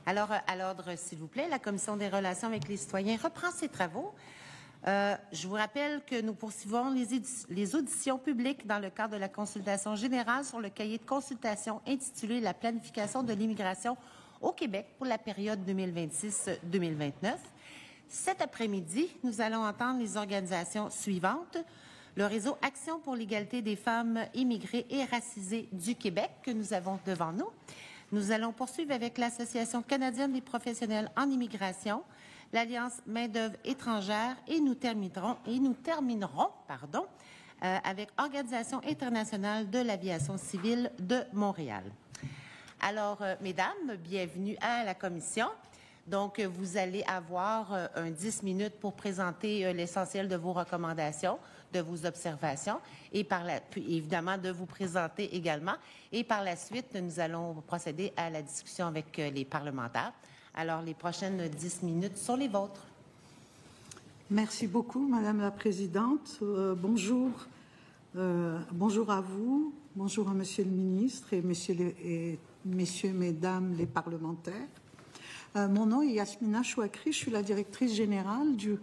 Alors, à l'ordre, s'il vous plaît, la Commission des relations avec les citoyens reprend ses travaux. Je vous rappelle que nous poursuivons les auditions publiques dans le cadre de la consultation générale sur le cahier de consultation intitulé « La planification de l'immigration au Québec pour la période 2026-2029 ». Cet après-midi, nous allons entendre les organisations suivantes. Le réseau Action pour l'égalité des femmes immigrées et racisées du Québec, que nous avons devant nous. Nous allons poursuivre avec l'Association canadienne des professionnels en immigration, l'Alliance main-d'œuvre étrangère et nous terminerons avec Organisation internationale de l'aviation civile de Montréal. Alors, mesdames, bienvenue à la commission. Donc, vous allez avoir 10 minutes pour présenter l'essentiel de vos recommandations, de vos observations et évidemment de vous présenter également. Et par la suite, nous allons procéder à la discussion avec les parlementaires. Alors, les prochaines 10 minutes sont les vôtres. Merci beaucoup, Madame la Présidente. Bonjour. Bonjour à vous. Bonjour à Monsieur le Ministre et Messieurs, Mesdames les parlementaires. Mon nom est Yasmina Chouakri, je suis la directrice générale du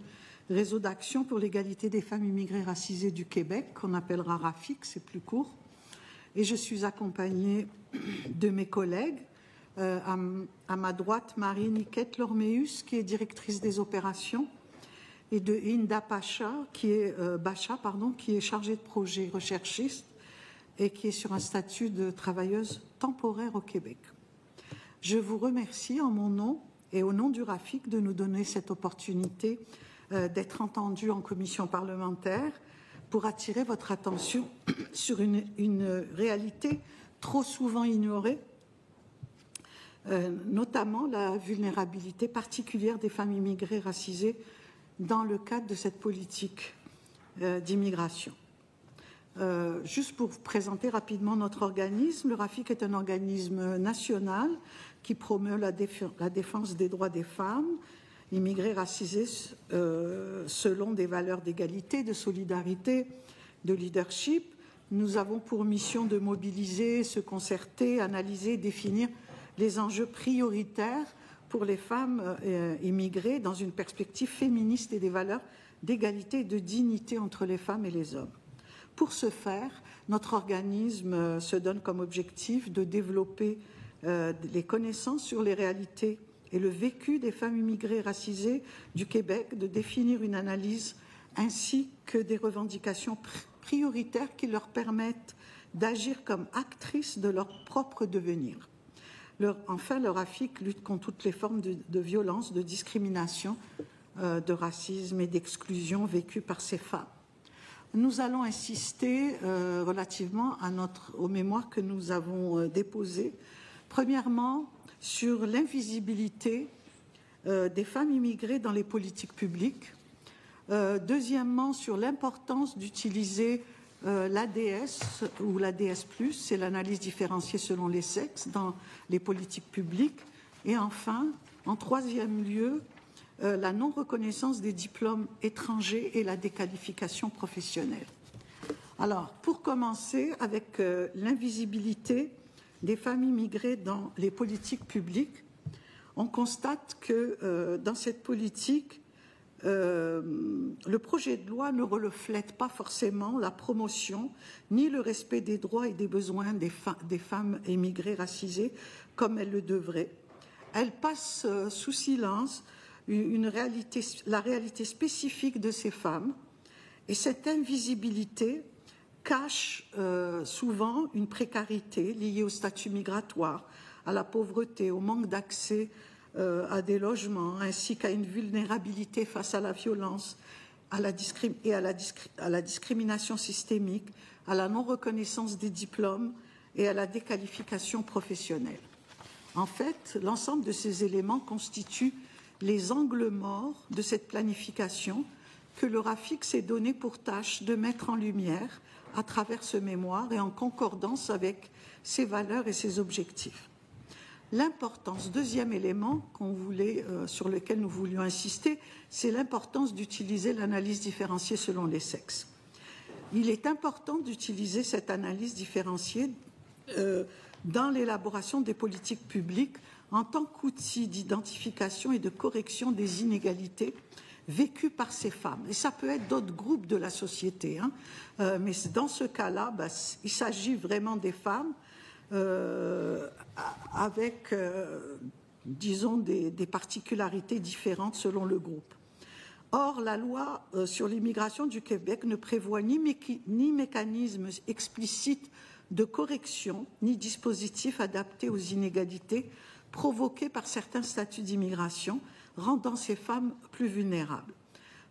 Réseau d'action pour l'égalité des femmes immigrées racisées du Québec, qu'on appellera RAFIC, c'est plus court. Et je suis accompagnée de mes collègues. À ma droite, Marie-Niquette Lormeus, qui est directrice des opérations, et de Inda Bacha, qui est chargée de projet recherchiste et qui est sur un statut de travailleuse temporaire au Québec. Je vous remercie en mon nom et au nom du RAFIC de nous donner cette opportunité d'être entendus en commission parlementaire pour attirer votre attention sur une réalité trop souvent ignorée, notamment la vulnérabilité particulière des femmes immigrées racisées dans le cadre de cette politique d'immigration. Juste pour vous présenter rapidement notre organisme, le RAFIC est un organisme national qui promeut la défense des droits des femmes immigrées racisées selon des valeurs d'égalité, de solidarité, de leadership. Nous avons pour mission de mobiliser, se concerter, analyser, définir les enjeux prioritaires pour les femmes immigrées dans une perspective féministe et des valeurs d'égalité et de dignité entre les femmes et les hommes. Pour ce faire, notre organisme se donne comme objectif de développer les connaissances sur les réalités et le vécu des femmes immigrées racisées du Québec, de définir une analyse ainsi que des revendications prioritaires qui leur permettent d'agir comme actrices de leur propre devenir. Enfin, le RAFIC lutte contre toutes les formes de violence, de discrimination, de racisme et d'exclusion vécues par ces femmes. Nous allons insister relativement aux mémoires que nous avons déposées. Premièrement, sur l'invisibilité des femmes immigrées dans les politiques publiques. Deuxièmement, sur l'importance d'utiliser l'ADS ou l'ADS+, c'est l'analyse différenciée selon les sexes dans les politiques publiques. Et enfin, en troisième lieu, la non-reconnaissance des diplômes étrangers et la déqualification professionnelle. Alors, pour commencer avec l'invisibilité des femmes immigrées dans les politiques publiques, on constate que dans cette politique, le projet de loi ne reflète pas forcément la promotion ni le respect des droits et des besoins des femmes immigrées racisées comme elle le devrait. Elle passe sous silence la réalité spécifique de ces femmes, et cette invisibilité cache souvent une précarité liée au statut migratoire, à la pauvreté, au manque d'accès à des logements, ainsi qu'à une vulnérabilité face à la violence, à la discrimination systémique, à la non-reconnaissance des diplômes et à la déqualification professionnelle. En fait, l'ensemble de ces éléments constituent les angles morts de cette planification que le RAFIC s'est donné pour tâche de mettre en lumière à travers ce mémoire et en concordance avec ses valeurs et ses objectifs. L'importance, deuxième élément sur lequel nous voulions insister, c'est l'importance d'utiliser l'analyse différenciée selon les sexes. Il est important d'utiliser cette analyse différenciée dans l'élaboration des politiques publiques en tant qu'outil d'identification et de correction des inégalités vécues par ces femmes. Et ça peut être d'autres groupes de la société, hein. Mais dans ce cas-là, il s'agit vraiment des femmes avec, disons, des particularités différentes selon le groupe. Or, la loi sur l'immigration du Québec ne prévoit ni mécanisme explicite de correction, ni dispositif adapté aux inégalités provoquées par certains statuts d'immigration, rendant ces femmes plus vulnérables.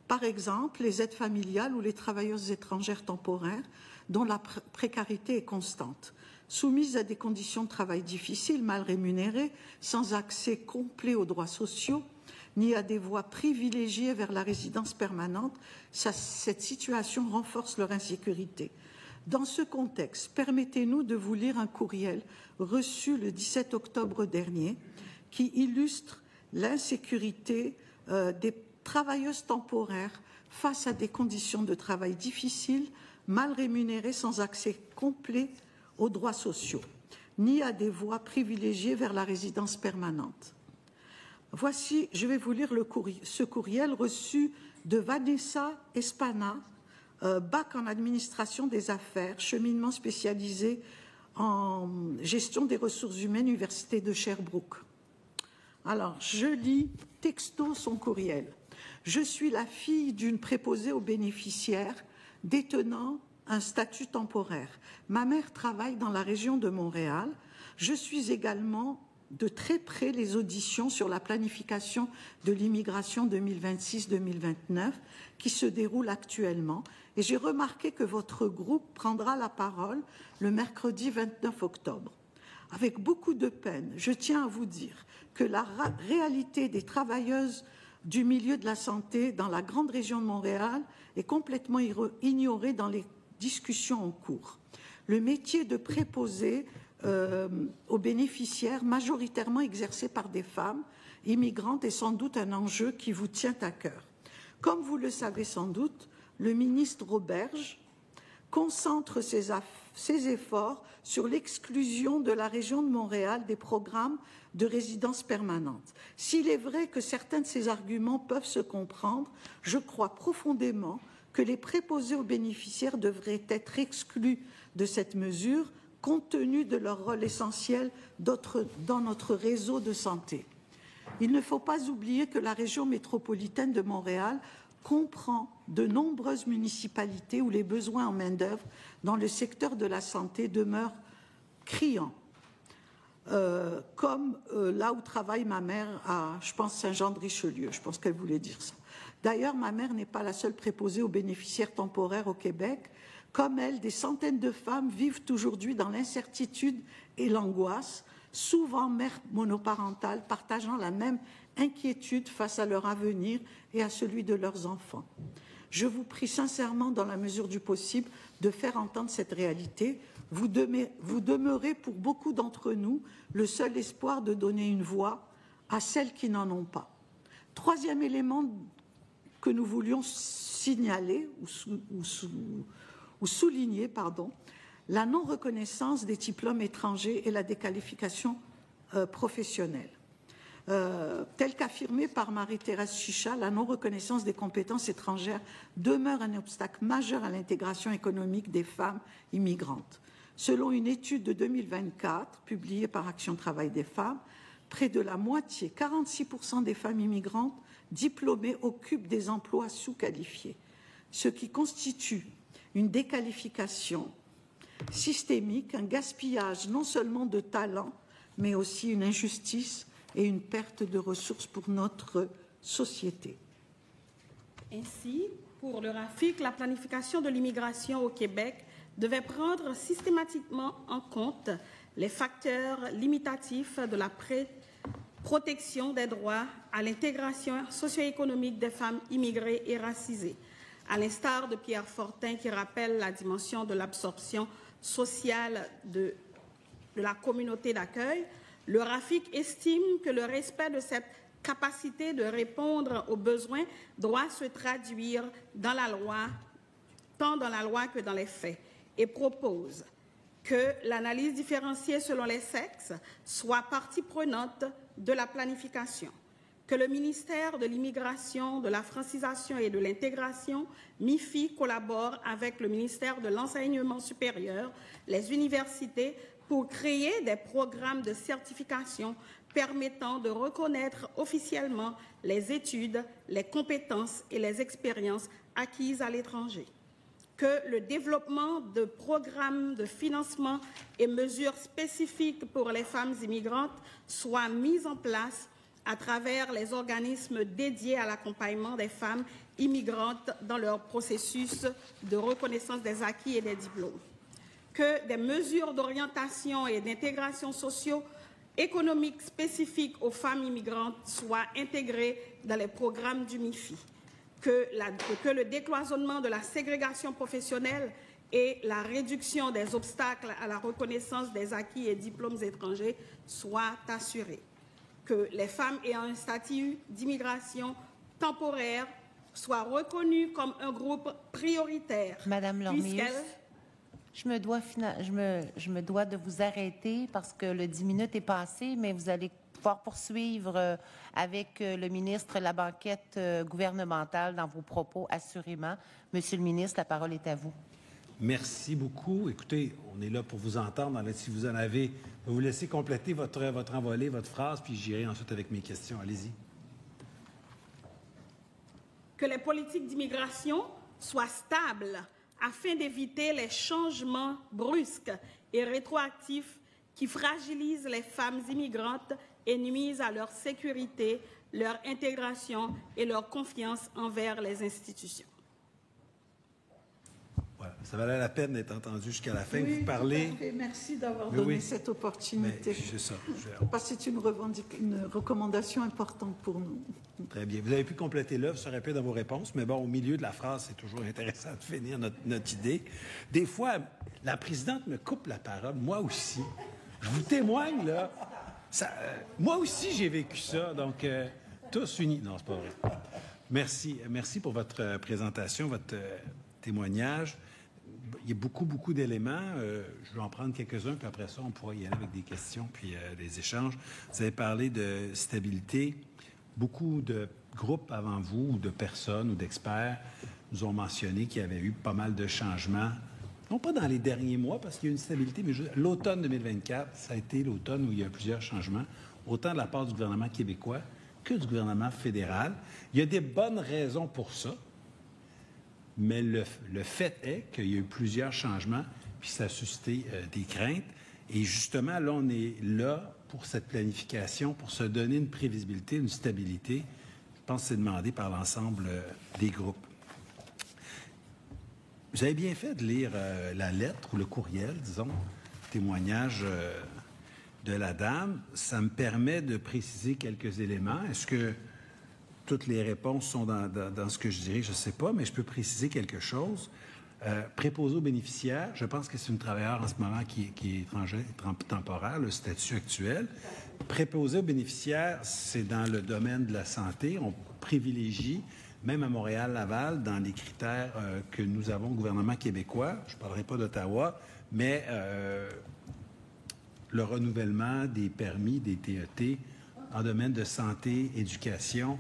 Par exemple, les aides familiales ou les travailleuses étrangères temporaires, dont la précarité est constante, soumises à des conditions de travail difficiles, mal rémunérées, sans accès complet aux droits sociaux, ni à des voies privilégiées vers la résidence permanente, cette situation renforce leur insécurité. Dans ce contexte, permettez-nous de vous lire un courriel reçu le 17 octobre dernier qui illustre l'insécurité des travailleuses temporaires face à des conditions de travail difficiles, mal rémunérées, sans accès complet aux droits sociaux, ni à des voies privilégiées vers la résidence permanente. Voici, je vais vous lire ce courriel reçu de Vanessa Espana, bac en administration des affaires, cheminement spécialisé en gestion des ressources humaines, Université de Sherbrooke. Alors, je lis texto son courriel. Je suis la fille d'une préposée aux bénéficiaires détenant un statut temporaire. Ma mère travaille dans la région de Montréal. Je suis également de très près les auditions sur la planification de l'immigration 2026-2029 qui se déroule actuellement et j'ai remarqué que votre groupe prendra la parole le mercredi 29 octobre. Avec beaucoup de peine, je tiens à vous dire que la réalité des travailleuses du milieu de la santé dans la grande région de Montréal est complètement ignorée dans les discussions en cours. Le métier de préposé aux bénéficiaires, majoritairement exercé par des femmes immigrantes, est sans doute un enjeu qui vous tient à cœur. Comme vous le savez sans doute, le ministre Roberge concentre ses efforts sur l'exclusion de la région de Montréal des programmes de résidence permanente. S'il est vrai que certains de ces arguments peuvent se comprendre, je crois profondément que les préposés aux bénéficiaires devraient être exclus de cette mesure, compte tenu de leur rôle essentiel dans notre réseau de santé. Il ne faut pas oublier que la région métropolitaine de Montréal comprend de nombreuses municipalités où les besoins en main-d'œuvre dans le secteur de la santé demeurent criants, comme là où travaille ma mère à, je pense, Saint-Jean-de-Richelieu. Je pense qu'elle voulait dire ça. D'ailleurs, ma mère n'est pas la seule préposée aux bénéficiaires temporaires au Québec. Comme elle, des centaines de femmes vivent aujourd'hui dans l'incertitude et l'angoisse, souvent mères monoparentales partageant la même inquiétude face à leur avenir et à celui de leurs enfants. Je vous prie sincèrement, dans la mesure du possible, de faire entendre cette réalité. Vous demeurez pour beaucoup d'entre nous le seul espoir de donner une voix à celles qui n'en ont pas. Troisième élément que nous voulions signaler ou souligner, la non-reconnaissance des diplômes étrangers et la déqualification professionnelle. Tel qu'affirmé par Marie-Thérèse Chicha, la non-reconnaissance des compétences étrangères demeure un obstacle majeur à l'intégration économique des femmes immigrantes. Selon une étude de 2024 publiée par Action Travail des femmes, près de la moitié, 46% des femmes immigrantes diplômées occupent des emplois sous-qualifiés, ce qui constitue une déqualification systémique, un gaspillage non seulement de talent, mais aussi une injustice et une perte de ressources pour notre société. Ainsi, pour le RAFIC, la planification de l'immigration au Québec devait prendre systématiquement en compte les facteurs limitatifs de la protection des droits à l'intégration socio-économique des femmes immigrées et racisées, à l'instar de Pierre Fortin qui rappelle la dimension de l'absorption sociale de la communauté d'accueil. Le RAFIC estime que le respect de cette capacité de répondre aux besoins doit se traduire dans la loi, tant dans la loi que dans les faits, et propose que l'analyse différenciée selon les sexes soit partie prenante de la planification, que le ministère de l'Immigration, de la Francisation et de l'Intégration, MIFI, collabore avec le ministère de l'Enseignement supérieur, les universités, pour créer des programmes de certification permettant de reconnaître officiellement les études, les compétences et les expériences acquises à l'étranger. Que le développement de programmes de financement et mesures spécifiques pour les femmes immigrantes soit mis en place à travers les organismes dédiés à l'accompagnement des femmes immigrantes dans leur processus de reconnaissance des acquis et des diplômes. Que des mesures d'orientation et d'intégration socio-économique spécifiques aux femmes immigrantes soient intégrées dans les programmes du MIFI. Que le décloisonnement de la ségrégation professionnelle et la réduction des obstacles à la reconnaissance des acquis et diplômes étrangers soient assurés. Que les femmes ayant un statut d'immigration temporaire soient reconnues comme un groupe prioritaire. Madame Lormius, je me dois de vous arrêter parce que le 10 minutes est passé, mais vous allez pouvoir poursuivre avec le ministre la banquette gouvernementale dans vos propos, assurément. Monsieur le ministre, la parole est à vous. Merci beaucoup. Écoutez, on est là pour vous entendre. Si vous en avez, je vais vous laisser compléter votre envolée, votre phrase, puis j'irai ensuite avec mes questions. Allez-y. Que les politiques d'immigration soient stables afin d'éviter les changements brusques et rétroactifs qui fragilisent les femmes immigrantes et nuisent à leur sécurité, leur intégration et leur confiance envers les institutions. Voilà, ça valait la peine d'être entendu jusqu'à la fin. Oui, vous parlez. Merci d'avoir donné cette opportunité. C'est ça. Parce que c'est une recommandation importante pour nous. Très bien. Vous avez pu compléter l'œuvre, ça aurait pu dans vos réponses, mais bon, au milieu de la phrase, c'est toujours intéressant de finir notre idée. Des fois, la présidente me coupe la parole, moi aussi. Je vous témoigne, là. Moi aussi, j'ai vécu ça, donc tous unis. Non, c'est pas vrai. Merci. Merci pour votre présentation, votre témoignage. Il y a beaucoup d'éléments. Je vais en prendre quelques-uns, puis après ça, on pourra y aller avec des questions puis des échanges. Vous avez parlé de stabilité. Beaucoup de groupes avant vous, ou de personnes, ou d'experts, nous ont mentionné qu'il y avait eu pas mal de changements. Non pas dans les derniers mois, parce qu'il y a eu une stabilité, mais l'automne 2024, ça a été l'automne où il y a eu plusieurs changements, autant de la part du gouvernement québécois que du gouvernement fédéral. Il y a des bonnes raisons pour ça, mais le fait est qu'il y a eu plusieurs changements, puis ça a suscité des craintes. Et justement, là, on est là pour cette planification, pour se donner une prévisibilité, une stabilité. Je pense que c'est demandé par l'ensemble des groupes. Vous avez bien fait de lire la lettre ou le courriel, disons, témoignage de la dame. Ça me permet de préciser quelques éléments. Est-ce que toutes les réponses sont dans ce que je dirais? Je ne sais pas, mais je peux préciser quelque chose. Préposé aux bénéficiaires, je pense que c'est une travailleuse en ce moment qui est étrangère, temporaire, le statut actuel. Préposé aux bénéficiaires, c'est dans le domaine de la santé. On privilégie, même à Montréal-Laval, dans les critères que nous avons au gouvernement québécois, je ne parlerai pas d'Ottawa, mais le renouvellement des permis, des TET, en domaine de santé, éducation,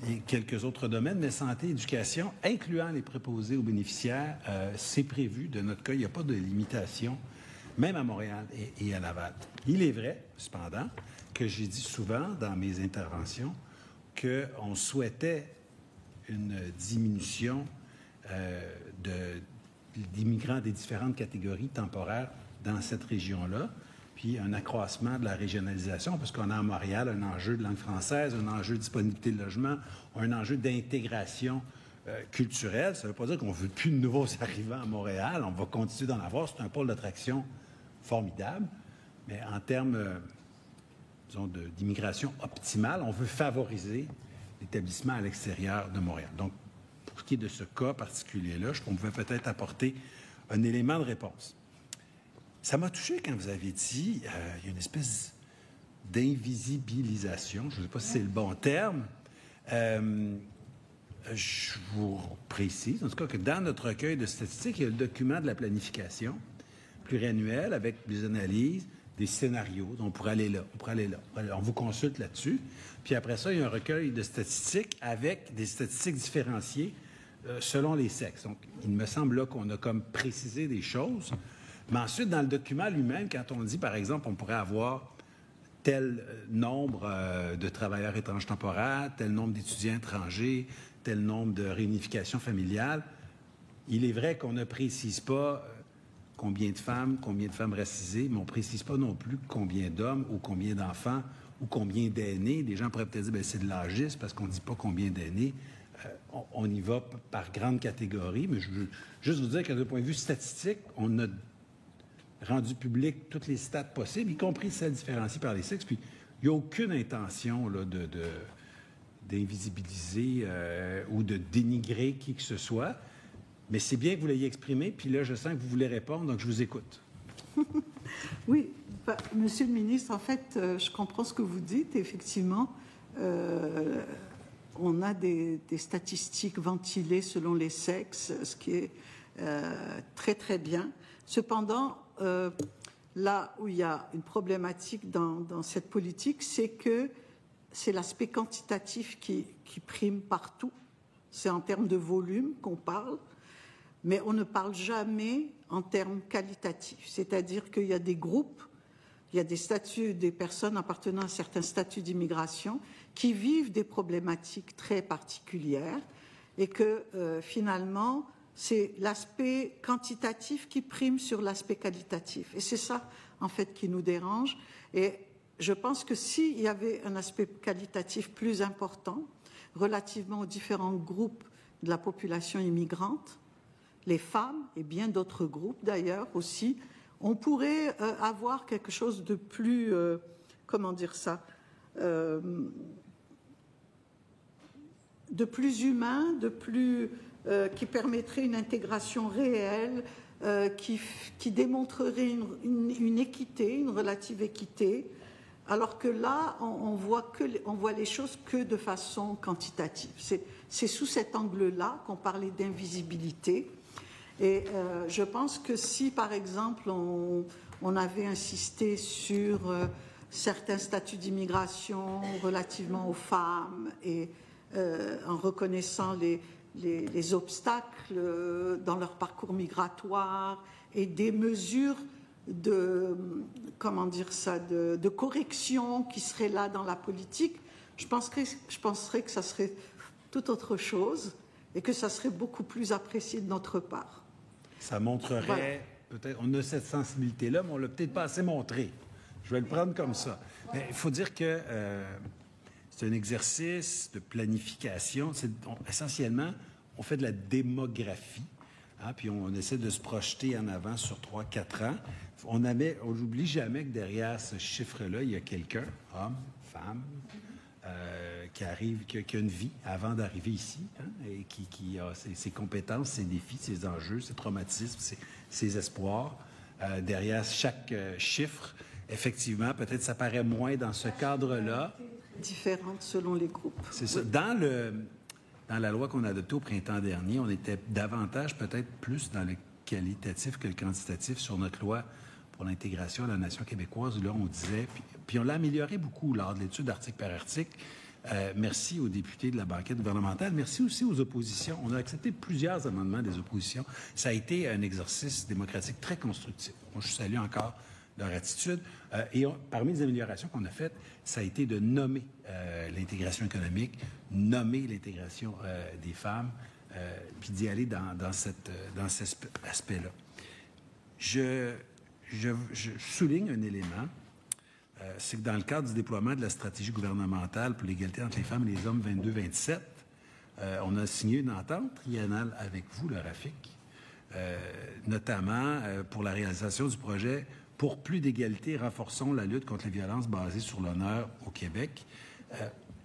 et quelques autres domaines, mais santé, éducation, incluant les préposés aux bénéficiaires, c'est prévu. De notre cas, il n'y a pas de limitation, même à Montréal et à Laval. Il est vrai, cependant, que j'ai dit souvent dans mes interventions qu'on souhaitait une diminution d'immigrants des différentes catégories temporaires dans cette région-là, puis un accroissement de la régionalisation, parce qu'on a à Montréal un enjeu de langue française, un enjeu de disponibilité de logement, un enjeu d'intégration culturelle. Ça ne veut pas dire qu'on ne veut plus de nouveaux arrivants à Montréal. On va continuer d'en avoir. C'est un pôle d'attraction formidable. Mais en termes, disons, d'immigration optimale, on veut favoriser l'établissement à l'extérieur de Montréal. Donc, pour ce qui est de ce cas particulier-là, on pouvait peut-être apporter un élément de réponse. Ça m'a touché quand vous avez dit il y a une espèce d'invisibilisation, je ne sais pas si c'est le bon terme. Je vous précise, en tout cas, que dans notre recueil de statistiques, il y a le document de la planification. pluriannuel avec des analyses, des scénarios. On pourrait aller là, on pourrait aller là. On vous consulte là-dessus. Puis après ça, il y a un recueil de statistiques avec des statistiques différenciées selon les sexes. Donc, il me semble là qu'on a comme précisé des choses. Mais ensuite, dans le document lui-même, quand on dit, par exemple, on pourrait avoir tel nombre de travailleurs étrangers temporaires, tel nombre d'étudiants étrangers, tel nombre de réunifications familiales, il est vrai qu'on ne précise pas combien de femmes racisées, mais on ne précise pas non plus combien d'hommes ou combien d'enfants ou combien d'aînés. Des gens pourraient peut-être dire, bien, c'est de l'âgisme parce qu'on ne dit pas combien d'aînés. On y va par grande catégorie, mais je veux juste vous dire que d'un point de vue statistique, on a rendu public toutes les stats possibles, y compris celles différenciées par les sexes. Puis, il n'y a aucune intention là, d'invisibiliser ou de dénigrer qui que ce soit. Mais c'est bien que vous l'ayez exprimé, puis là, je sens que vous voulez répondre, donc je vous écoute. Oui, Monsieur le ministre, en fait, je comprends ce que vous dites. Effectivement, on a des statistiques ventilées selon les sexes, ce qui est très, très bien. Cependant, là où il y a une problématique dans cette politique, c'est que c'est l'aspect quantitatif qui prime partout. C'est en termes de volume qu'on parle, mais on ne parle jamais en termes qualitatifs. C'est-à-dire qu'il y a des groupes, il y a des statuts, des personnes appartenant à certains statuts d'immigration qui vivent des problématiques très particulières et que finalement, c'est l'aspect quantitatif qui prime sur l'aspect qualitatif. Et c'est ça, en fait, qui nous dérange. Et je pense que s'il y avait un aspect qualitatif plus important relativement aux différents groupes de la population immigrante, les femmes et bien d'autres groupes d'ailleurs aussi, on pourrait avoir quelque chose de plus, comment dire ça, de plus humain, de plus qui permettrait une intégration réelle, qui démontrerait une équité, une relative équité, alors que là, on voit les choses que de façon quantitative. C'est sous cet angle-là qu'on parlait d'invisibilité. Et je pense que si, par exemple, on avait insisté sur certains statuts d'immigration relativement aux femmes et en reconnaissant les obstacles dans leur parcours migratoire et des mesures de correction qui seraient là dans la politique, je penserais que ça serait tout autre chose et que ça serait beaucoup plus apprécié de notre part. Ça montrerait, peut-être, on a cette sensibilité-là, mais on ne l'a peut-être pas assez montré. Je vais le prendre comme ça. Mais il faut dire que c'est un exercice de planification. Essentiellement, on fait de la démographie, hein, puis on essaie de se projeter en avant sur 3-4 ans. On n'oublie jamais que derrière ce chiffre-là, il y a quelqu'un, homme, femme, qui arrive, qui a une vie avant d'arriver ici, hein, et qui a ses compétences, ses défis, ses enjeux, ses traumatismes, ses espoirs. Derrière chaque chiffre, effectivement, peut-être ça paraît moins dans ce cadre-là. Différentes selon les groupes. C'est ça. Dans la loi qu'on a adoptée au printemps dernier, on était davantage, peut-être plus dans le qualitatif que le quantitatif sur notre loi pour l'intégration à la nation québécoise. Là, on disait, puis on l'a amélioré beaucoup lors de l'étude article par article. Merci aux députés de la banquette gouvernementale. Merci aussi aux oppositions. On a accepté plusieurs amendements des oppositions. Ça a été un exercice démocratique très constructif. Moi, je salue encore leur attitude. Parmi les améliorations qu'on a faites, ça a été de nommer l'intégration économique, nommer l'intégration des femmes, puis d'y aller dans cet aspect-là. Je souligne un élément, c'est que dans le cadre du déploiement de la stratégie gouvernementale pour l'égalité entre les femmes et les hommes 22-27, on a signé une entente triennale avec vous, le RAFIC, notamment pour la réalisation du projet « Pour plus d'égalité, renforçons la lutte contre les violences basées sur l'honneur au Québec ».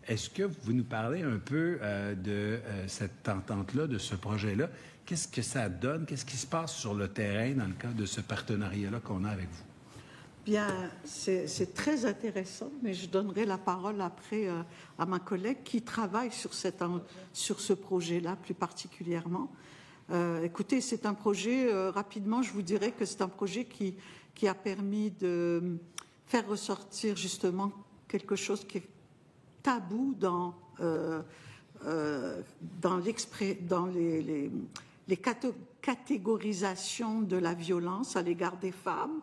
Est-ce que vous nous parlez un peu de cette entente-là, de ce projet-là? Qu'est-ce que ça donne? Qu'est-ce qui se passe sur le terrain dans le cadre de ce partenariat-là qu'on a avec vous? Bien, c'est très intéressant, mais je donnerai la parole après à ma collègue qui travaille sur ce projet-là plus particulièrement. Écoutez, c'est un projet, rapidement, je vous dirais que c'est un projet qui a permis de faire ressortir justement quelque chose qui est tabou dans les catégorisations de la violence à l'égard des femmes,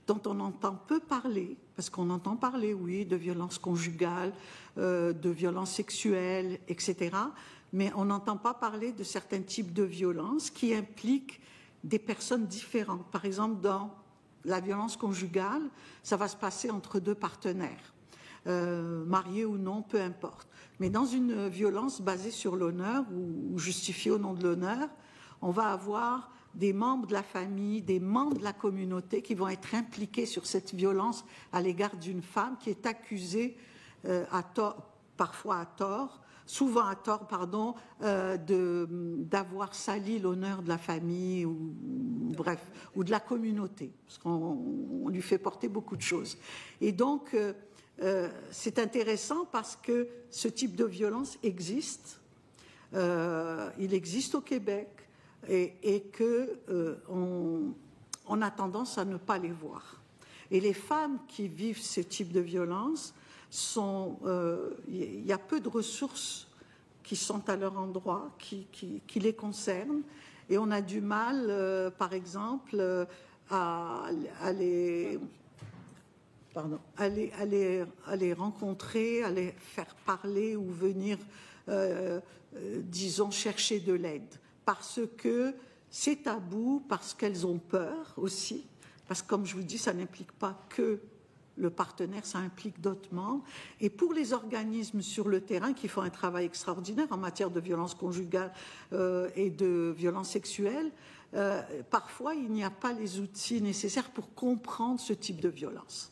dont on entend peu parler, parce qu'on entend parler, oui, de violence conjugale, de violence sexuelle, etc., mais on n'entend pas parler de certains types de violences qui impliquent des personnes différentes. Par exemple, dans la violence conjugale, ça va se passer entre deux partenaires, mariés ou non, peu importe. Mais dans une violence basée sur l'honneur ou justifiée au nom de l'honneur, on va avoir des membres de la famille, des membres de la communauté qui vont être impliqués sur cette violence à l'égard d'une femme qui est accusée à tort, parfois à tort, souvent à tort, pardon, d'avoir sali l'honneur de la famille ou bref, ou de la communauté, parce qu'on lui fait porter beaucoup de choses. Et donc, c'est intéressant parce que ce type de violence existe. Il existe au Québec et qu'on a tendance à ne pas les voir. Et les femmes qui vivent ce type de violence, il y a peu de ressources qui sont à leur endroit, qui les concernent. Et on a du mal, par exemple, à les rencontrer, à les faire parler ou venir, disons, chercher de l'aide. Parce que c'est tabou, parce qu'elles ont peur aussi. Parce que, comme je vous dis, ça n'implique pas que le partenaire, ça implique d'autres membres. Et pour les organismes sur le terrain qui font un travail extraordinaire en matière de violence conjugale et de violence sexuelle, parfois il n'y a pas les outils nécessaires pour comprendre ce type de violence.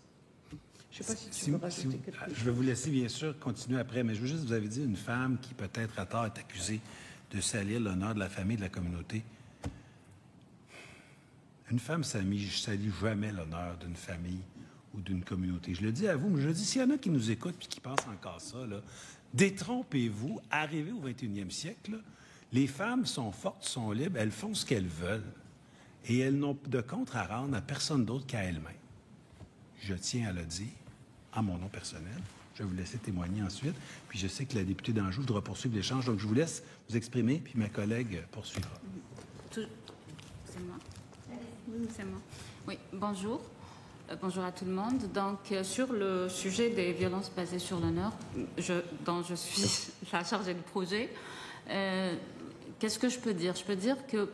Je ne sais pas si tu veux rajouter quelque chose. Je vais vous laisser bien sûr continuer après, mais je veux juste vous avez dit une femme qui peut-être à tort est accusée de salir l'honneur de la famille et de la communauté. Une femme salit jamais l'honneur d'une famille ou d'une communauté. Je le dis à vous, mais je le dis, s'il y en a qui nous écoutent et qui pensent encore ça, là, détrompez-vous, arrivez au 21e siècle, là, les femmes sont fortes, sont libres, elles font ce qu'elles veulent et elles n'ont de compte à rendre à personne d'autre qu'à elles-mêmes. Je tiens à le dire en mon nom personnel. Je vais vous laisser témoigner ensuite. Puis je sais que la députée d'Anjou voudra poursuivre l'échange, donc je vous laisse vous exprimer, puis ma collègue poursuivra. C'est moi. Oui, c'est moi. Oui, bonjour. Bonjour à tout le monde. Donc, sur le sujet des violences basées sur l'honneur, dont je suis la chargée de projet, qu'est-ce que je peux dire? Je peux dire que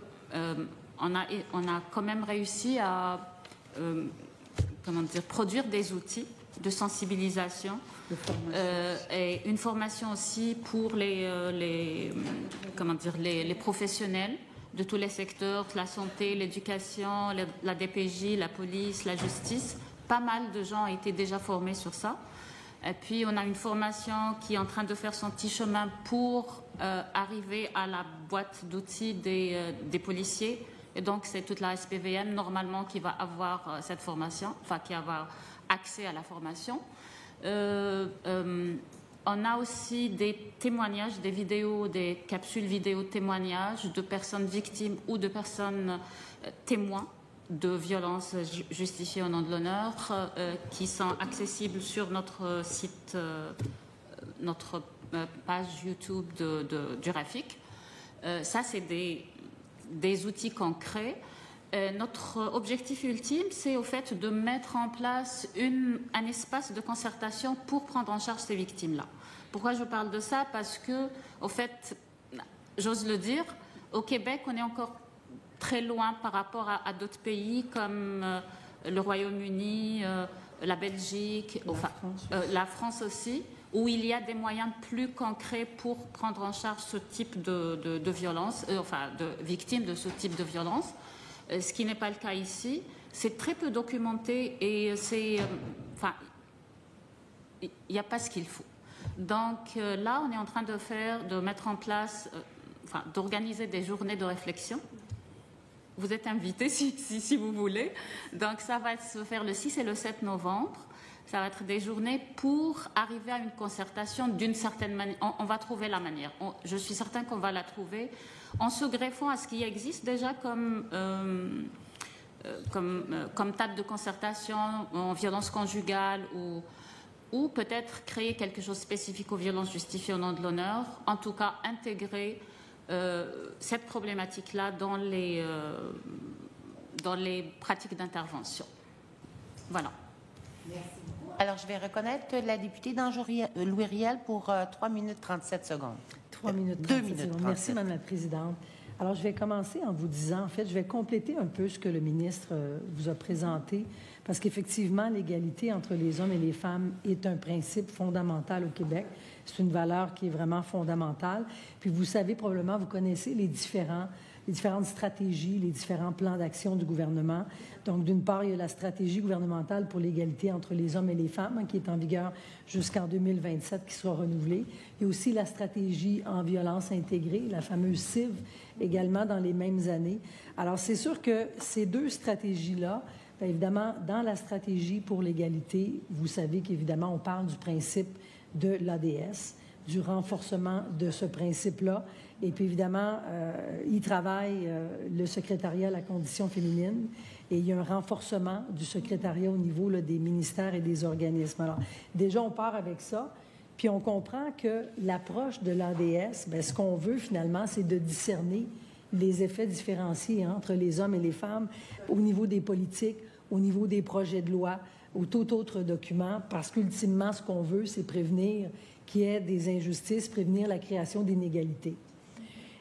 on a quand même réussi à produire des outils de sensibilisation et une formation aussi pour les professionnels de tous les secteurs, la santé, l'éducation, la DPJ, la police, la justice. Pas mal de gens ont été déjà formés sur ça. Et puis, on a une formation qui est en train de faire son petit chemin pour arriver à la boîte d'outils des policiers. Et donc, c'est toute la SPVM, normalement, qui va avoir cette formation, enfin, qui va avoir accès à la formation. On a aussi des témoignages, des vidéos, des capsules vidéo témoignages de personnes victimes ou de personnes témoins de violences justifiées au nom de l'honneur qui sont accessibles sur notre site, notre page YouTube du RAFIC. Ça, c'est des outils concrets. Notre objectif ultime, c'est au fait de mettre en place un espace de concertation pour prendre en charge ces victimes-là. Pourquoi je parle de ça? Parce que, au fait, j'ose le dire, au Québec, on est encore très loin par rapport à d'autres pays comme le Royaume-Uni, la Belgique, la France aussi, où il y a des moyens plus concrets pour prendre en charge ce type de violence, de victimes de ce type de violence. Ce qui n'est pas le cas ici. C'est très peu documenté et il n'y a pas ce qu'il faut. Donc là, on est en train de mettre en place, d'organiser des journées de réflexion. Vous êtes invités si vous voulez. Donc ça va se faire le 6 et le 7 novembre. Ça va être des journées pour arriver à une concertation d'une certaine manière. On va trouver la manière. Je suis certain qu'on va la trouver en se greffant à ce qui existe déjà comme table de concertation en violence conjugale ou peut-être créer quelque chose de spécifique aux violences justifiées au nom de l'honneur. En tout cas, intégrer cette problématique-là dans les pratiques d'intervention. Voilà. Merci beaucoup. Alors, je vais reconnaître la députée Louis Riel pour 3 minutes 37 secondes. 3 minutes 2 37 minutes secondes. 37. Merci, Mme la Présidente. Alors, je vais commencer en vous disant, en fait, je vais compléter un peu ce que le ministre vous a présenté, parce qu'effectivement, l'égalité entre les hommes et les femmes est un principe fondamental au Québec. C'est une valeur qui est vraiment fondamentale. Puis, vous savez probablement, vous connaissez les différentes stratégies, les différents plans d'action du gouvernement. Donc, d'une part, il y a la stratégie gouvernementale pour l'égalité entre les hommes et les femmes, qui est en vigueur jusqu'en 2027, qui sera renouvelée. Il y a aussi la stratégie en violence intégrée, la fameuse CIV, également dans les mêmes années. Alors, c'est sûr que ces deux stratégies-là, bien évidemment, dans la stratégie pour l'égalité, vous savez qu'évidemment, on parle du principe de l'ADS, du renforcement de ce principe-là. Et puis, évidemment, il travaille le secrétariat à la condition féminine et il y a un renforcement du secrétariat au niveau là, des ministères et des organismes. Alors, déjà, on part avec ça. Puis, on comprend que l'approche de l'ADS, bien, ce qu'on veut finalement, c'est de discerner les effets différenciés entre les hommes et les femmes au niveau des politiques, au niveau des projets de loi ou tout autre document, parce qu'ultimement, ce qu'on veut, c'est prévenir qu'il y ait des injustices, prévenir la création d'inégalités.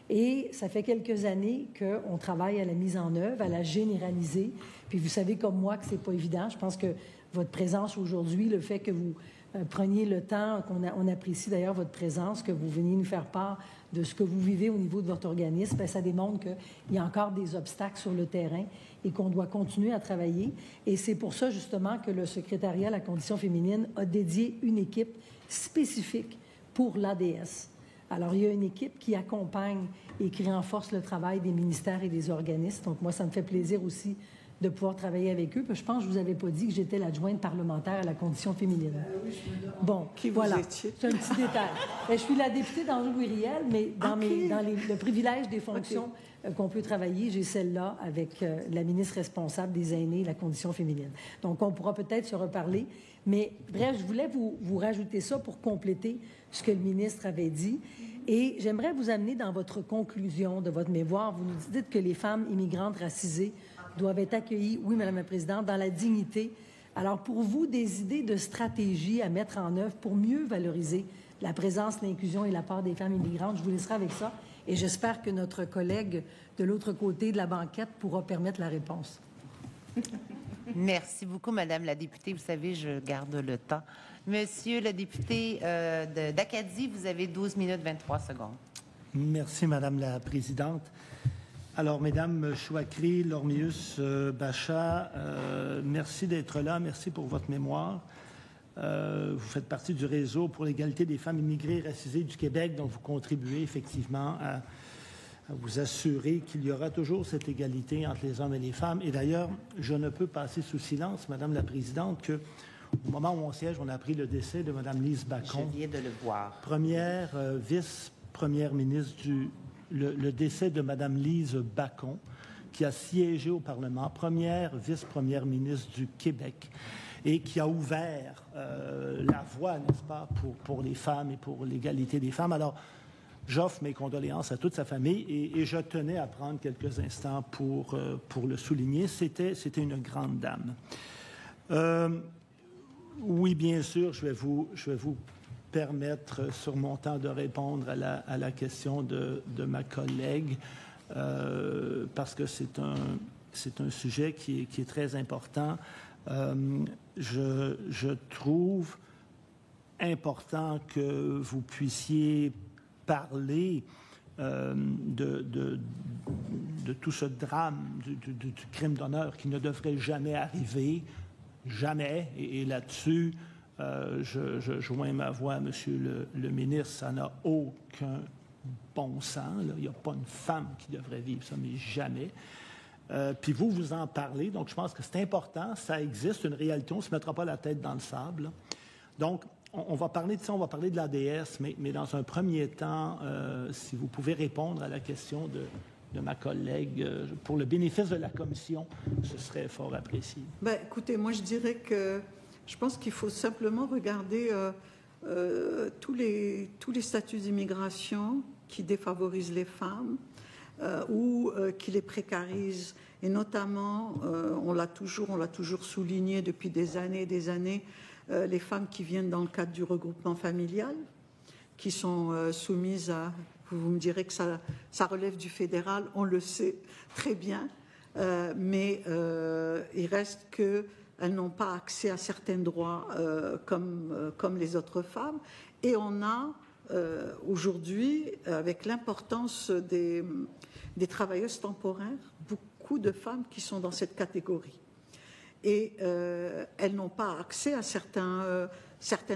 Et ça fait quelques années qu'on travaille à la mise en œuvre, à la généraliser. Puis vous savez comme moi que c'est pas évident. Je pense que votre présence aujourd'hui, le fait que vous preniez le temps, on apprécie d'ailleurs votre présence, que vous veniez nous faire part de ce que vous vivez au niveau de votre organisme, bien, ça démontre qu'il y a encore des obstacles sur le terrain et qu'on doit continuer à travailler. Et c'est pour ça justement que le secrétariat à la condition féminine a dédié une équipe spécifique pour l'ADS. Alors, il y a une équipe qui accompagne et qui renforce le travail des ministères et des organismes. Donc, moi, ça me fait plaisir aussi de pouvoir travailler avec eux. Puis je pense que je ne vous avais pas dit que j'étais l'adjointe parlementaire à la condition féminine. Bon, qui voilà. vous étiez? C'est un petit détail. Je suis la députée d'Anjou-Louis Riel, mais dans le privilège des fonctions qu'on peut travailler, j'ai celle-là avec la ministre responsable des aînés et la condition féminine. Donc, on pourra peut-être se reparler. Mais bref, je voulais vous rajouter ça pour compléter ce que le ministre avait dit. Et j'aimerais vous amener dans votre conclusion de votre mémoire. Vous nous dites que les femmes immigrantes racisées doivent être accueillies, oui, Madame la Présidente, dans la dignité. Alors, pour vous, des idées de stratégie à mettre en œuvre pour mieux valoriser la présence, l'inclusion et la part des femmes immigrantes, je vous laisserai avec ça. Et j'espère que notre collègue de l'autre côté de la banquette pourra permettre la réponse. Merci beaucoup, Madame la députée. Vous savez, je garde le temps. Monsieur le député d'Acadie, vous avez 12 minutes 23 secondes. Merci, Madame la Présidente. Alors, Mesdames Chouakri, Lormius, Bachat, merci d'être là. Merci pour votre mémoire. Vous faites partie du réseau pour l'égalité des femmes immigrées et racisées du Québec, donc vous contribuez effectivement à vous assurer qu'il y aura toujours cette égalité entre les hommes et les femmes. Et d'ailleurs, je ne peux passer sous silence, Madame la Présidente, que au moment où on siège, on a appris le décès de Madame Lise Bacon. Je viens de le voir. Première vice-première ministre le décès de Madame Lise Bacon, qui a siégé au Parlement, première vice-première ministre du Québec, et qui a ouvert la voie, n'est-ce pas, pour les femmes et pour l'égalité des femmes. Alors, j'offre mes condoléances à toute sa famille et je tenais à prendre quelques instants pour le souligner. C'était une grande dame. Oui, bien sûr, je vais vous permettre sur mon temps de répondre à la question de ma collègue parce que c'est un sujet qui est très important. Je trouve important que vous puissiez parler de tout ce drame du crime d'honneur qui ne devrait jamais arriver, jamais. Et là-dessus, je joins ma voix à Monsieur le ministre, ça n'a aucun bon sens. Là. Il n'y a pas une femme qui devrait vivre ça, mais jamais. Puis vous en parlez, donc je pense que c'est important, ça existe, une réalité, on ne se mettra pas la tête dans le sable. Là. Donc, on va parler de ça, on va parler de l'ADS, mais dans un premier temps, si vous pouvez répondre à la question de ma collègue, pour le bénéfice de la commission, ce serait fort apprécié. Ben, écoutez, moi je dirais que je pense qu'il faut simplement regarder tous les statuts d'immigration qui défavorisent les femmes ou qui les précarisent. Et notamment, on l'a toujours souligné depuis des années, les femmes qui viennent dans le cadre du regroupement familial, qui sont soumises à... Vous me direz que ça relève du fédéral, on le sait très bien, mais il reste qu'elles n'ont pas accès à certains droits comme les autres femmes. Et on a aujourd'hui, avec l'importance des travailleuses temporaires, beaucoup de femmes qui sont dans cette catégorie. Et elles n'ont pas accès à certains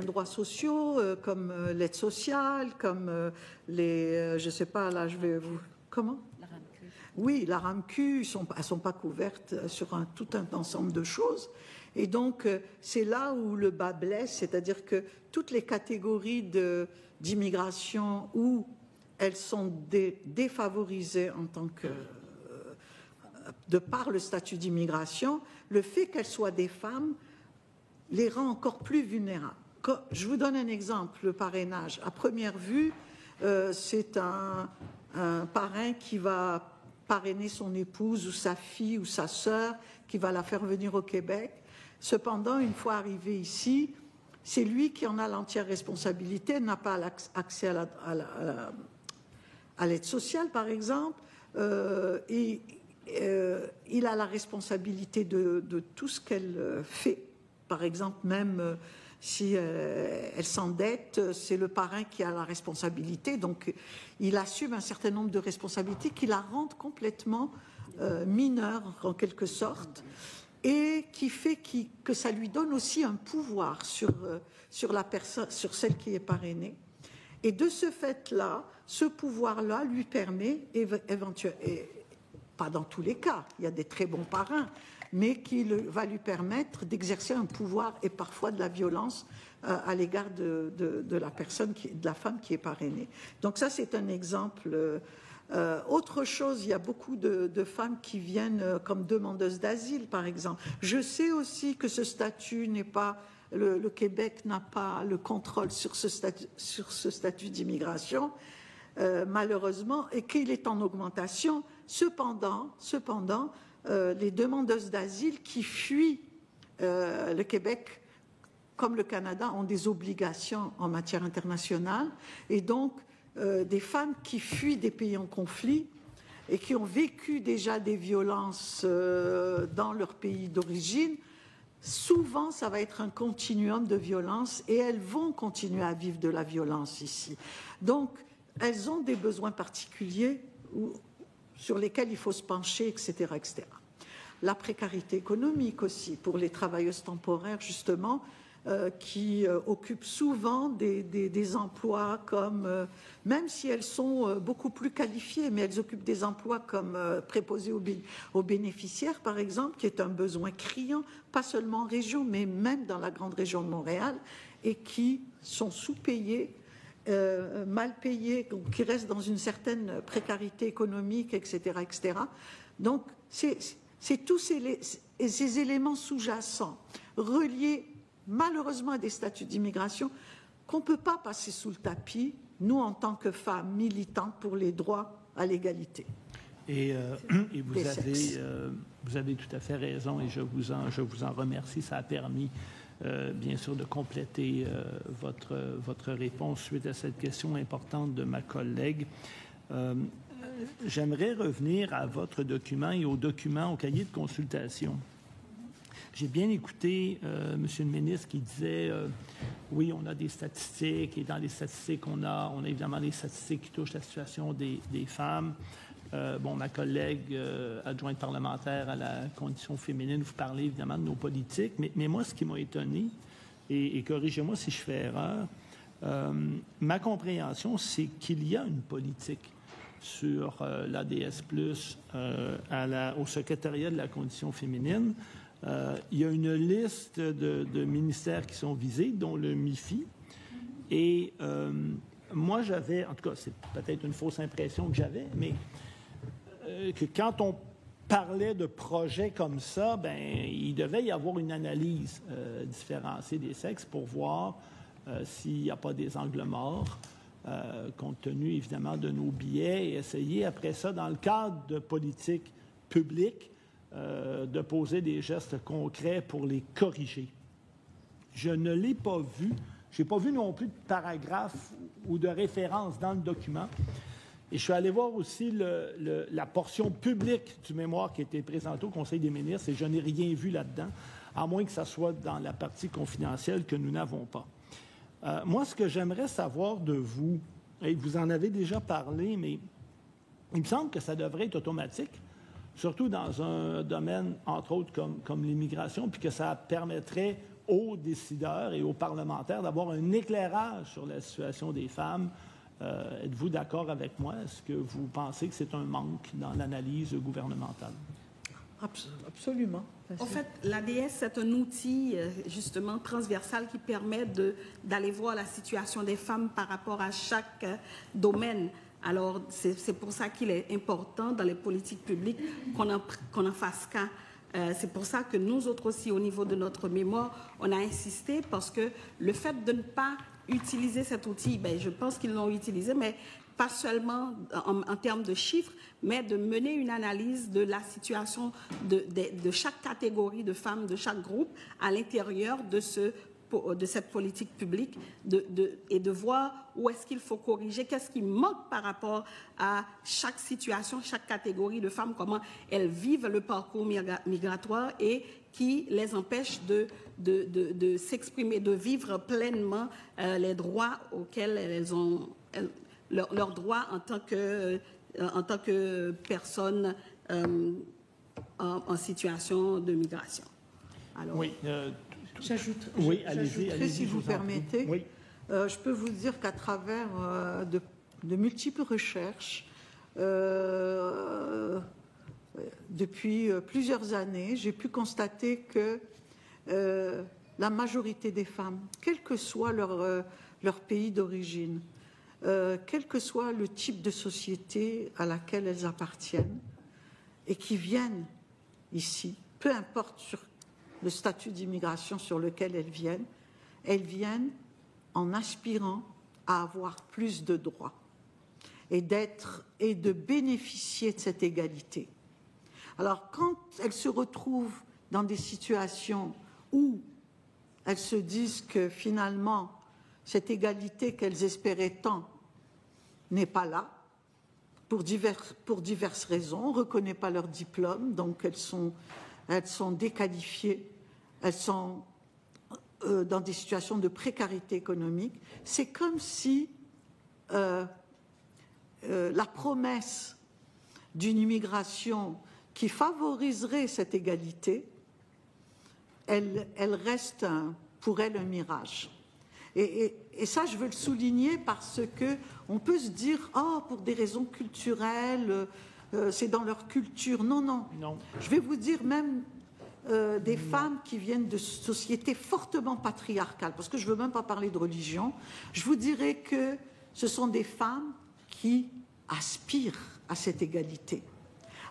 droits sociaux, comme l'aide sociale, comme je ne sais pas, là je vais vous... Comment ? La RAMQ. Oui, la RAMQ, elles ne sont pas couvertes sur tout un ensemble de choses. Et donc, c'est là où le bas blesse, c'est-à-dire que toutes les catégories d'immigration où elles sont défavorisées en tant que... de par le statut d'immigration, le fait qu'elles soient des femmes les rend encore plus vulnérables. Je vous donne un exemple, le parrainage. À première vue, c'est un parrain qui va parrainer son épouse ou sa fille ou sa sœur, qui va la faire venir au Québec. Cependant, une fois arrivé ici, c'est lui qui en a l'entière responsabilité, n'a pas accès à l'aide sociale, par exemple, et il a la responsabilité de tout ce qu'elle fait. Par exemple, même si elle s'endette, c'est le parrain qui a la responsabilité. Donc, il assume un certain nombre de responsabilités qui la rendent complètement mineure, en quelque sorte, et qui fait que ça lui donne aussi un pouvoir sur la personne, sur celle qui est parrainée. Et de ce fait-là, ce pouvoir-là lui permet éventuellement, pas dans tous les cas, il y a des très bons parrains, mais qui va lui permettre d'exercer un pouvoir et parfois de la violence à l'égard de la femme qui est parrainée. Donc ça, c'est un exemple. Autre chose, il y a beaucoup de femmes qui viennent comme demandeuses d'asile, par exemple. Je sais aussi que ce statut n'est pas... Le Québec n'a pas le contrôle sur ce statut d'immigration, malheureusement, et qu'il est en augmentation. Cependant, les demandeuses d'asile qui fuient le Québec, comme le Canada, ont des obligations en matière internationale. Et donc, des femmes qui fuient des pays en conflit et qui ont vécu déjà des violences dans leur pays d'origine, souvent, ça va être un continuum de violence et elles vont continuer à vivre de la violence ici. Donc, elles ont des besoins particuliers sur lesquels il faut se pencher, etc., etc. La précarité économique aussi, pour les travailleuses temporaires, justement, qui occupent souvent des emplois comme, même si elles sont beaucoup plus qualifiées, mais elles occupent des emplois comme préposées aux bénéficiaires, par exemple, qui est un besoin criant, pas seulement en région, mais même dans la grande région de Montréal, et qui sont sous-payées, mal payées, qui restent dans une certaine précarité économique, etc., etc. Donc, c'est tous ces éléments sous-jacents, reliés malheureusement à des statuts d'immigration qu'on ne peut pas passer sous le tapis, nous, en tant que femmes militantes pour les droits à l'égalité. Et vous avez tout à fait raison et je vous en remercie. Ça a permis, bien sûr, de compléter votre réponse suite à cette question importante de ma collègue. J'aimerais revenir à votre document et au cahier de consultation. J'ai bien écouté Monsieur le ministre qui disait oui, on a des statistiques et dans les statistiques, on a évidemment des statistiques qui touchent la situation des femmes. Ma collègue adjointe parlementaire à la condition féminine, vous parlez évidemment de nos politiques, mais moi, ce qui m'a étonné, et corrigez-moi si je fais erreur, ma compréhension, c'est qu'il y a une politique sur l'ADS+, au secrétariat de la condition féminine. Il y a une liste de ministères qui sont visés, dont le MIFI. Et moi, j'avais, en tout cas, c'est peut-être une fausse impression que j'avais, mais que quand on parlait de projets comme ça, ben, il devait y avoir une analyse différenciée des sexes pour voir s'il n'y a pas des angles morts, compte tenu évidemment de nos biais, et essayer après ça, dans le cadre de politiques publiques, de poser des gestes concrets pour les corriger. Je ne l'ai pas vu. Je n'ai pas vu non plus de paragraphe ou de référence dans le document. Et je suis allé voir aussi la portion publique du mémoire qui a été présentée au Conseil des ministres et je n'ai rien vu là-dedans, à moins que ça soit dans la partie confidentielle que nous n'avons pas. Moi, ce que j'aimerais savoir de vous, et vous en avez déjà parlé, mais il me semble que ça devrait être automatique, surtout dans un domaine, entre autres, comme l'immigration, puis que ça permettrait aux décideurs et aux parlementaires d'avoir un éclairage sur la situation des femmes. Êtes-vous d'accord avec moi? Est-ce que vous pensez que c'est un manque dans l'analyse gouvernementale? Absolument. En fait, l'ADS, c'est un outil justement transversal qui permet d'aller voir la situation des femmes par rapport à chaque domaine. Alors, c'est pour ça qu'il est important dans les politiques publiques qu'on en fasse cas. C'est pour ça que nous autres aussi, au niveau de notre mémoire, on a insisté parce que le fait de ne pas utiliser cet outil, ben, je pense qu'ils l'ont utilisé, mais pas seulement en termes de chiffres, mais de mener une analyse de la situation de chaque catégorie de femmes, de chaque groupe à l'intérieur de cette politique publique et de voir où est-ce qu'il faut corriger, qu'est-ce qui manque par rapport à chaque situation, chaque catégorie de femmes, comment elles vivent le parcours migratoire et qui les empêche de s'exprimer, de vivre pleinement les droits auxquels elles ont, leurs droits en tant que personnes en situation de migration. Alors, oui. Allez-y, si vous permettez. Oui. Je peux vous dire qu'à travers de multiples recherches, depuis plusieurs années, j'ai pu constater que la majorité des femmes, quel que soit leur pays d'origine, quel que soit le type de société à laquelle elles appartiennent, et qui viennent ici, peu importe sur le statut d'immigration sur lequel elles viennent en aspirant à avoir plus de droits et de bénéficier de cette égalité. Alors, quand elles se retrouvent dans des situations où elles se disent que finalement, cette égalité qu'elles espéraient tant n'est pas là, pour diverses raisons, on ne reconnaît pas leur diplôme, donc elles sont déqualifiées, elles sont dans des situations de précarité économique. C'est comme si la promesse d'une immigration qui favoriserait cette égalité, elle reste pour elle un mirage. Et ça, je veux le souligner parce qu'on peut se dire « Oh, pour des raisons culturelles, c'est dans leur culture. » Non. Je vais vous dire même des femmes qui viennent de sociétés fortement patriarcales, parce que je ne veux même pas parler de religion. Je vous dirais que ce sont des femmes qui aspirent à cette égalité,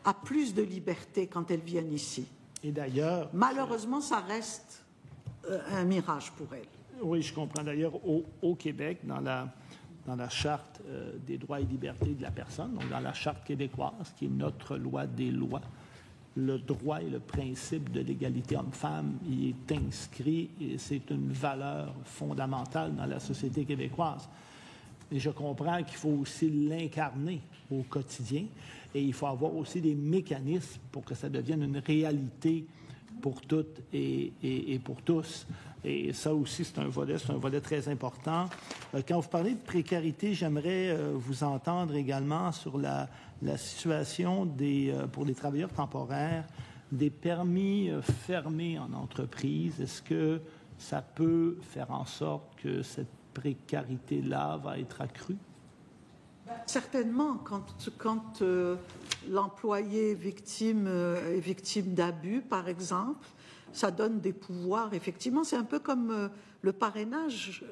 à plus de liberté quand elles viennent ici. Et d'ailleurs... Malheureusement, ça reste un mirage pour elles. Oui, je comprends. D'ailleurs, au Québec, dans la Charte des droits et libertés de la personne, donc dans la Charte québécoise, qui est notre loi des lois, le droit et le principe de l'égalité homme-femme y est inscrit et c'est une valeur fondamentale dans la société québécoise. Et je comprends qu'il faut aussi l'incarner au quotidien et il faut avoir aussi des mécanismes pour que ça devienne une réalité pour toutes et pour tous. Et ça aussi, c'est un volet très important. Quand vous parlez de précarité, j'aimerais vous entendre également sur la situation pour les travailleurs temporaires, des permis fermés en entreprise. Est-ce que ça peut faire en sorte que cette précarité-là va être accrue? Certainement, quand l'employé est victime d'abus, par exemple, ça donne des pouvoirs. Effectivement, c'est un peu comme le parrainage,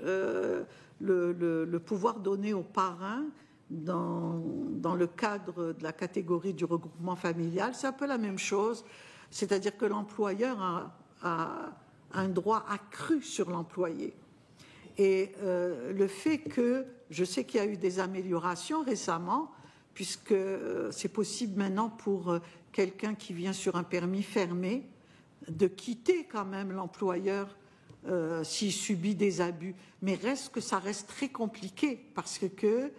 le pouvoir donné aux parrains dans le cadre de la catégorie du regroupement familial. C'est un peu la même chose, c'est-à-dire que l'employeur a un droit accru sur l'employé. Et le fait que, je sais qu'il y a eu des améliorations récemment, puisque c'est possible maintenant pour quelqu'un qui vient sur un permis fermé de quitter quand même l'employeur s'il subit des abus. Mais reste que ça reste très compliqué parce que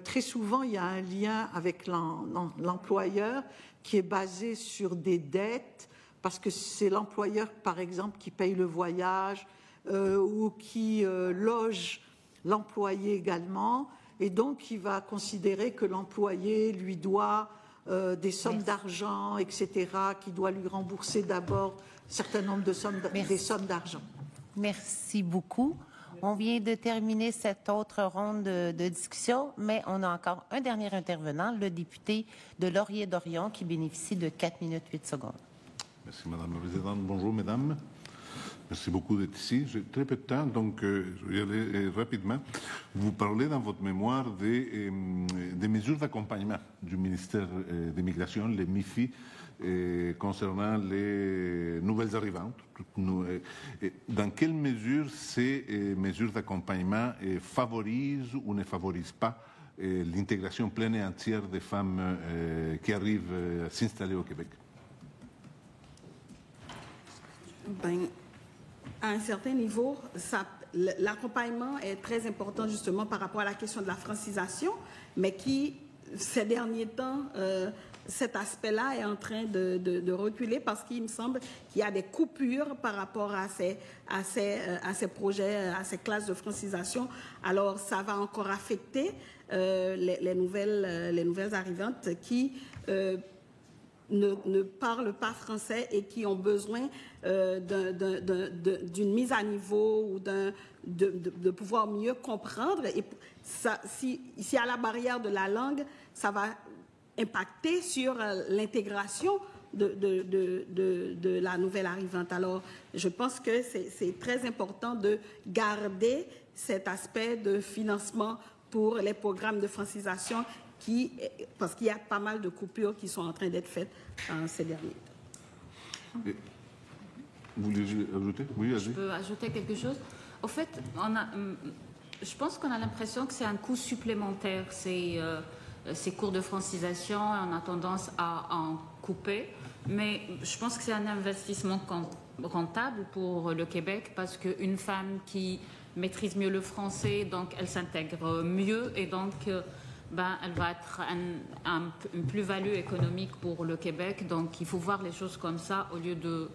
très souvent il y a un lien avec l'employeur qui est basé sur des dettes, parce que c'est l'employeur, par exemple, qui paye le voyage ou qui loge l'employé également. Et donc, il va considérer que l'employé lui doit des sommes d'argent, etc., qu'il doit lui rembourser d'abord un certain nombre des sommes d'argent. Merci beaucoup. On vient de terminer cette autre ronde de discussion, mais on a encore un dernier intervenant, le député de Laurier-Dorion, qui bénéficie de 4 minutes 8 secondes. Merci Madame la Présidente. Bonjour Mesdames. Merci beaucoup d'être ici. J'ai très peu de temps, donc je vais y aller rapidement. Vous parlez dans votre mémoire des mesures d'accompagnement du ministère de l'Immigration, les MIFI, concernant les nouvelles arrivantes. Dans quelle mesure ces mesures d'accompagnement favorisent ou ne favorisent pas l'intégration pleine et entière des femmes qui arrivent à s'installer au Québec? À un certain niveau, l'accompagnement est très important justement par rapport à la question de la francisation, mais qui, ces derniers temps, cet aspect-là est en train de reculer parce qu'il me semble qu'il y a des coupures par rapport à ces projets, à ces classes de francisation. Alors, ça va encore affecter les nouvelles arrivantes qui ne parlent pas français et qui ont besoin d'une mise à niveau ou de pouvoir mieux comprendre. Et ça, si à la barrière de la langue, ça va impacter sur l'intégration de la nouvelle arrivante. Alors, je pense que c'est très important de garder cet aspect de financement pour les programmes de francisation parce qu'il y a pas mal de coupures qui sont en train d'être faites ces derniers temps. Vous voulez ajouter? Oui, je peux ajouter quelque chose. Au fait, je pense qu'on a l'impression que c'est un coût supplémentaire, ces cours de francisation, on a tendance à en couper, mais je pense que c'est un investissement rentable pour le Québec parce qu'une femme qui maîtrise mieux le français, donc elle s'intègre mieux et donc elle va être une plus-value économique pour le Québec. Donc, il faut voir les choses comme ça au lieu de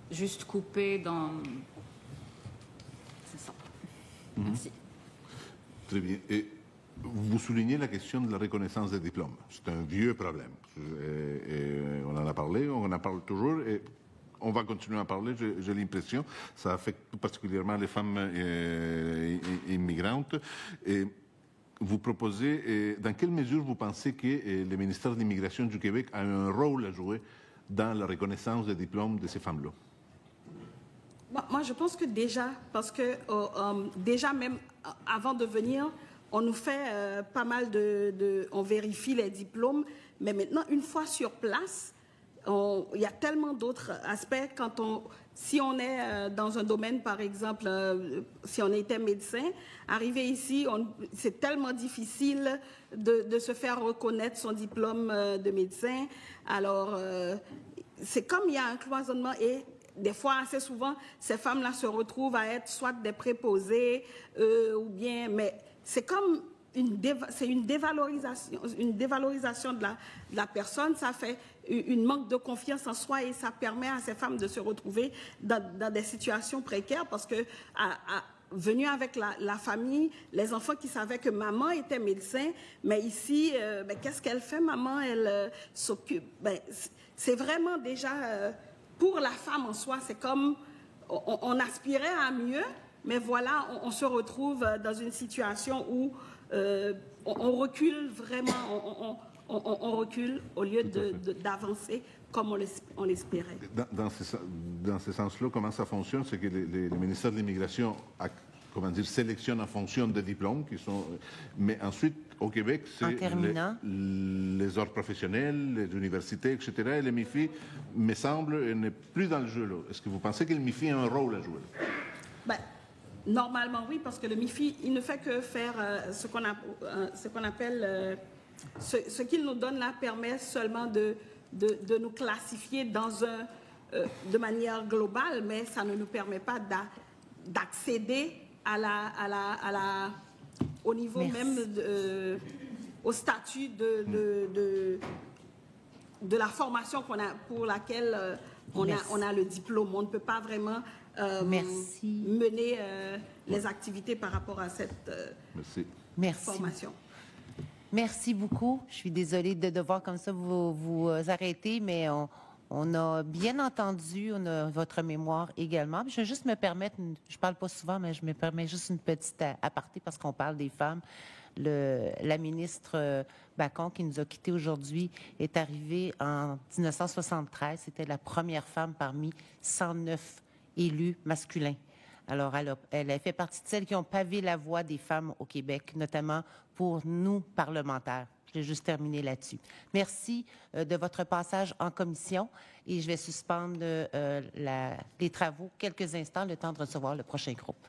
juste couper dans... C'est ça. Merci. Très bien. Et vous soulignez la question de la reconnaissance des diplômes. C'est un vieux problème. Et on en a parlé, on en parle toujours et on va continuer à en parler, j'ai l'impression. Ça affecte tout particulièrement les femmes immigrantes. Et vous proposez, dans quelle mesure vous pensez que le ministère de l'Immigration du Québec a un rôle à jouer dans la reconnaissance des diplômes de ces femmes-là? Moi, je pense que déjà, parce que déjà même avant de venir, on nous fait pas mal on vérifie les diplômes, mais maintenant, une fois sur place, il y a tellement d'autres aspects si on est dans un domaine, par exemple, si on était médecin, arriver ici, c'est tellement difficile de se faire reconnaître son diplôme de médecin. Alors, c'est comme il y a un cloisonnement et des fois, assez souvent, ces femmes-là se retrouvent à être soit des préposées ou bien... Mais c'est comme une dévalorisation de la personne. Ça fait une manque de confiance en soi et ça permet à ces femmes de se retrouver dans des situations précaires parce que venu avec la famille, les enfants qui savaient que maman était médecin, mais ici, qu'est-ce qu'elle fait, maman? Elle s'occupe. C'est vraiment déjà... pour la femme en soi, c'est comme on aspirait à mieux, Mais voilà, on se retrouve dans une situation où on recule vraiment, on recule au lieu d'avancer comme on l'espérait. Dans ce sens-là, comment ça fonctionne? C'est que le ministère de l'Immigration sélectionne en fonction des diplômes qui sont... Mais ensuite, au Québec, c'est les ordres professionnels, les universités, etc. Et le MIFI, me semble, n'est plus dans le jeu, là. Est-ce que vous pensez que le MIFI a un rôle à jouer? Ben, normalement, oui, parce que le MIFI, il ne fait que faire ce qu'on appelle... ce qu'il nous donne là permet seulement de nous classifier de manière globale, mais ça ne nous permet pas d'accéder au niveau même, au statut de la formation pour laquelle on a le diplôme. On ne peut pas vraiment mener les activités par rapport à cette formation. Merci beaucoup. Je suis désolée de devoir comme ça vous arrêter, mais on a bien entendu votre mémoire également. Je vais juste me permettre, je ne parle pas souvent, mais je me permets juste une petite aparté parce qu'on parle des femmes. La ministre Bacon, qui nous a quittés aujourd'hui, est arrivée en 1973. C'était la première femme parmi 109 élus masculins. Alors, elle a fait partie de celles qui ont pavé la voie des femmes au Québec, notamment pour nous, parlementaires. Je vais juste terminer là-dessus. Merci de votre passage en commission et je vais suspendre les travaux quelques instants, le temps de recevoir le prochain groupe.